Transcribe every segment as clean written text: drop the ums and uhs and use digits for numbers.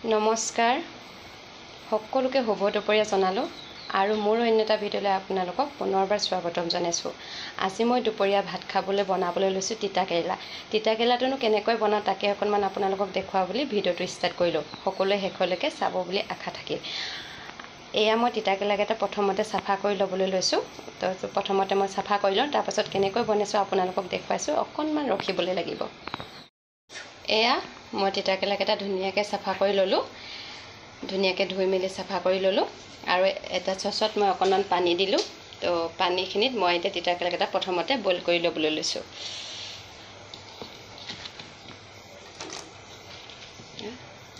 নমস্কাৰ সকলোকে শুভ দুপৰীয়া জনালোঁ আৰু মোৰ অন্য এটা ভিডিঅ'লৈ আপোনালোকক পুনৰবাৰ স্বাগতম জনাইছোঁ। আজি মই দুপৰীয়া ভাত খাবলৈ বনাবলৈ লৈছোঁ তিতাকেৰেলা। তিতাকেৰেলাটোনো কেনেকৈ বনাওঁ তাকে অকণমান আপোনালোকক দেখুওৱা বুলি ভিডিঅ'টো ষ্টাৰ্ট কৰিলোঁ। সকলোৱে শেষলৈকে চাব বুলি আশা থাকিল। এয়া মই তিতাকেৰেলাকেইটা প্ৰথমতে চাফা কৰি ল'বলৈ লৈছোঁ। তো প্ৰথমতে মই চাফা কৰি লওঁ, তাৰপাছত কেনেকৈ বনাইছোঁ আপোনালোকক দেখুৱাইছোঁ। অকণমান ৰখিবলৈ লাগিব। এয়া মই তিতাকেৰেলাকেইটা ধুনীয়াকৈ চাফা কৰি ল'লোঁ। ধুনীয়াকৈ ধুই মেলি চাফা কৰি ল'লোঁ আৰু এটা চচত মই অকণমান পানী দিলোঁ। তো পানীখিনিত মই এতিয়া তিতাকেৰেলাকেইটা প্ৰথমতে বইল কৰি ল'বলৈ লৈছোঁ।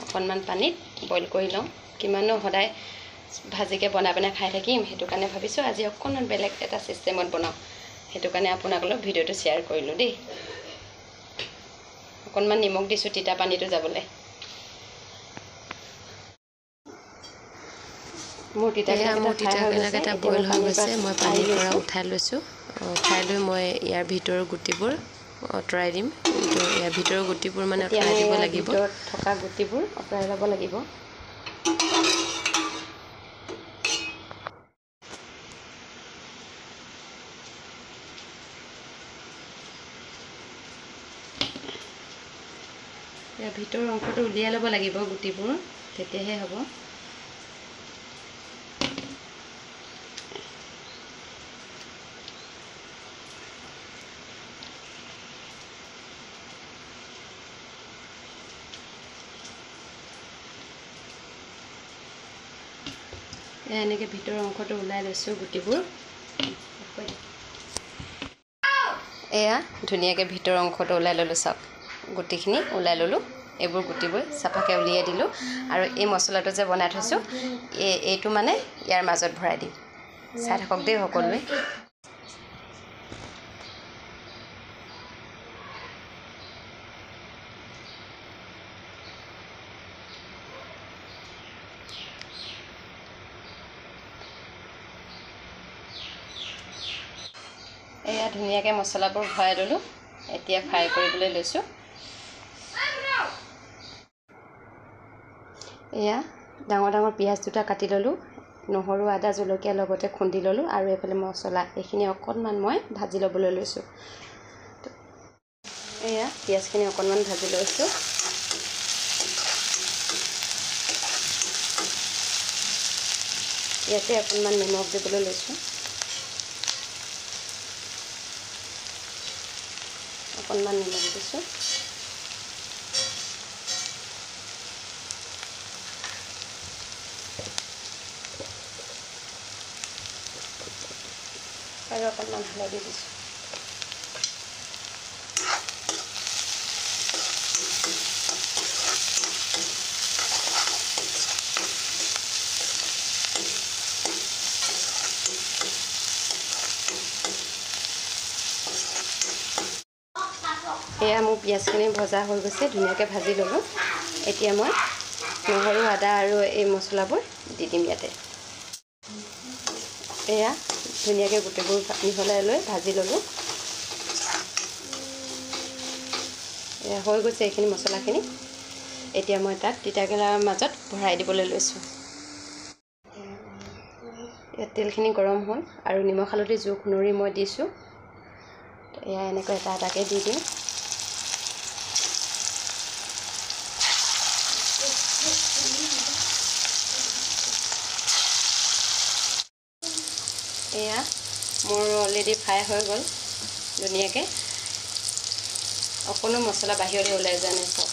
অকণমান পানীত বইল কৰি লওঁ। কিমানো সদায় ভাজিকৈ বনাই খাই থাকিম, সেইটো কাৰণে ভাবিছোঁ আজি অকণমান বেলেগ এটা ছিষ্টেমত বনাওঁ। সেইটো কাৰণে আপোনালোকক ভিডিঅ'টো শ্বেয়াৰ কৰিলোঁ দেই। অকণমান নিমখ দিছোঁ তিতা পানীটো যাবলৈ। মোৰ তিতাকেৰেলাকেইটা বইল হৈ গৈছে। মই পানীৰ পৰা উঠাই লৈছোঁ। উঠাই লৈ মই ইয়াৰ ভিতৰৰ গুটিবোৰ আঁতৰাই দিম। কিন্তু ইয়াৰ ভিতৰৰ গুটিবোৰ মানে আঁতৰাই দিব লাগিব। ভিতৰত থকা গুটিবোৰ আঁতৰাই ল'ব লাগিব। ইয়াৰ ভিতৰৰ অংশটো উলিয়াই ল'ব লাগিব গুটিবোৰ, তেতিয়াহে হ'ব। এনেকৈ ভিতৰৰ অংশটো ওলাই লৈছোঁ গুটিবোৰ। এয়া ধুনীয়াকৈ ভিতৰৰ অংশটো ওলাই ল'লোঁ। চাওক গুটিখিনি ওলাই ল'লোঁ। এইবোৰ গুটিবোৰ চাফাকৈ উলিয়াই দিলোঁ আৰু এই মছলাটো যে বনাই থৈছোঁ এইটো মানে ইয়াৰ মাজত ভৰাই দিম। চাই থাকক দেই সকলোৱে। এয়া ধুনীয়াকৈ মছলাবোৰ ভৰাই ল'লোঁ। এতিয়া ফ্ৰাই কৰিবলৈ লৈছোঁ। এয়া ডাঙৰ ডাঙৰ পিঁয়াজ দুটা কাটি ল'লোঁ। নহৰু আদা জলকীয়া লগতে খুন্দি ল'লোঁ আৰু এইফালে মছলা এইখিনি অকণমান মই ভাজি ল'বলৈ লৈছোঁ। এয়া পিঁয়াজখিনি অকণমান ভাজি লৈছোঁ। ইয়াতে অকণমান নিমখ দিবলৈ লৈছোঁ। অকণমান নিমখ দিছোঁ। আৰু অকণমান হালধি দিছোঁ। এয়া মোৰ পিঁয়াজখিনি ভজা হৈ গৈছে, ধুনীয়াকৈ ভাজি ল'লোঁ। এতিয়া মই নহৰু আদা আৰু এই মছলাবোৰ দি দিম ইয়াতে। এয়া ধুনীয়াকৈ গোটেইবোৰ মিহলাই লৈ ভাজি ল'লোঁ। এয়া হৈ গৈছে এইখিনি মছলাখিনি। এতিয়া মই তাত তিতাকেৰেলাৰ মাজত ভৰাই দিবলৈ লৈছোঁ। ইয়াত তেলখিনি গৰম হ'ল আৰু নিমখ হালধি জোখ অনুসৰি মই দিছোঁ। এয়া এনেকৈ এটা এটাকৈ দি দিম। এয়া মোৰ অলৰেডি ফ্ৰাই হৈ গ'ল ধুনীয়াকৈ। অকণো মছলা বাহিৰলৈ ওলাই যোৱা নাই। চাওক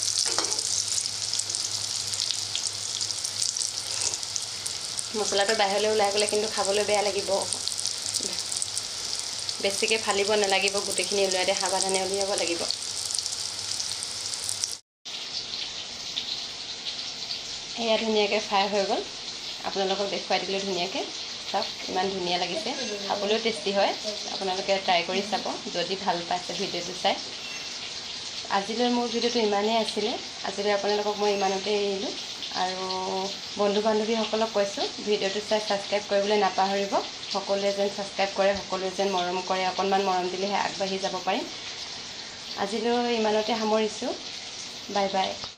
মছলাটো বাহিৰলৈ ওলাই গ'লে কিন্তু খাবলৈ বেয়া লাগিব। বেছিকৈ ফালিব নালাগিব, গোটেইখিনি উলিয়াওঁতে সাৱধানে উলিয়াব লাগিব। এয়া ধুনীয়াকৈ ফ্ৰাই হৈ গ'ল। আপোনালোকক দেখুৱাই দিলোঁ ধুনীয়াকৈ। চাওক ইমান ধুনীয়া লাগিছে, খাবলৈও টেষ্টি হয়। আপোনালোকে ট্ৰাই কৰি চাব যদি ভাল পাইছে ভিডিঅ'টো চাই। আজিলৈ মোৰ ভিডিঅ'টো ইমানেই আছিলে। আজিলৈ আপোনালোকক মই ইমানতে এৰিলোঁ আৰু বন্ধু বান্ধৱীসকলক কৈছোঁ ভিডিঅ'টো চাই ছাবস্ক্ৰাইব কৰিবলৈ নাপাহৰিব। সকলোৱে যেন ছাবস্ক্ৰাইব কৰে, সকলোৱে যেন মৰম কৰে। অকণমান মৰম দিলেহে আগবাঢ়ি যাব পাৰিম। আজিলৈ ইমানতে সামৰিছোঁ। Bye bye.